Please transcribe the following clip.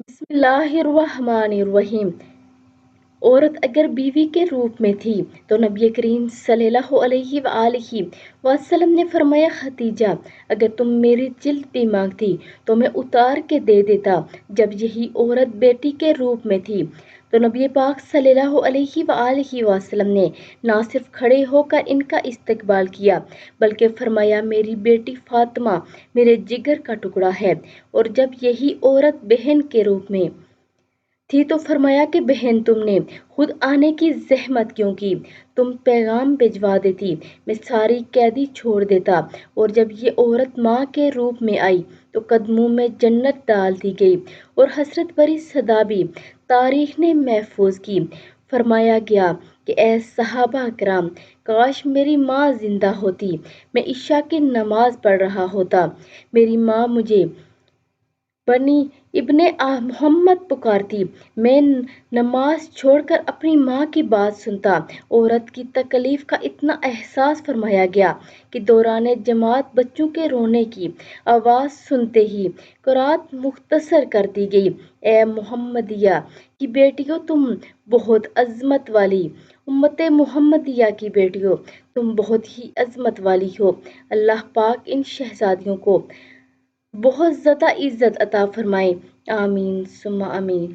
بسم اللہ الرحمن الرحیم۔ عورت اگر بیوی کے روپ میں تھی تو نبی کریم صلی اللہ علیہ وآلہ وسلم نے فرمایا، ختیجہ اگر تم میری جلد بھی مانگتی تو میں اتار کے دے دیتا۔ جب یہی عورت بیٹی کے روپ میں تھی تو نبی پاک صلی اللہ علیہ وآلہ وسلم نے نہ صرف کھڑے ہو کر ان کا استقبال کیا بلکہ فرمایا، میری بیٹی فاطمہ میرے جگر کا ٹکڑا ہے۔ اور جب یہی عورت بہن کے روپ میں تھی تو فرمایا کہ بہن تم نے خود آنے کی زحمت کیوں کی، تم پیغام بھجوا دیتی، میں ساری قیدی چھوڑ دیتا۔ اور جب یہ عورت ماں کے روپ میں آئی تو قدموں میں جنت ڈال دی گئی اور حسرت بھری صدا بھی تاریخ نے محفوظ کی۔ فرمایا گیا کہ اے صحابہ کرام، کاش میری ماں زندہ ہوتی، میں عشاء کی نماز پڑھ رہا ہوتا، میری ماں مجھے بنی ابن محمد پکارتی، میں نماز چھوڑ کر اپنی ماں کی بات سنتا۔ عورت کی تکلیف کا اتنا احساس فرمایا گیا کہ دوران جماعت بچوں کے رونے کی آواز سنتے ہی قرات مختصر کر دی گئی۔ اے محمدیہ کی بیٹیوں، تم بہت عظمت والی، امت محمدیہ کی بیٹیوں تم بہت ہی عظمت والی ہو۔ اللہ پاک ان شہزادیوں کو بہت زیادہ عزت عطا فرمائے، آمین ثم آمین۔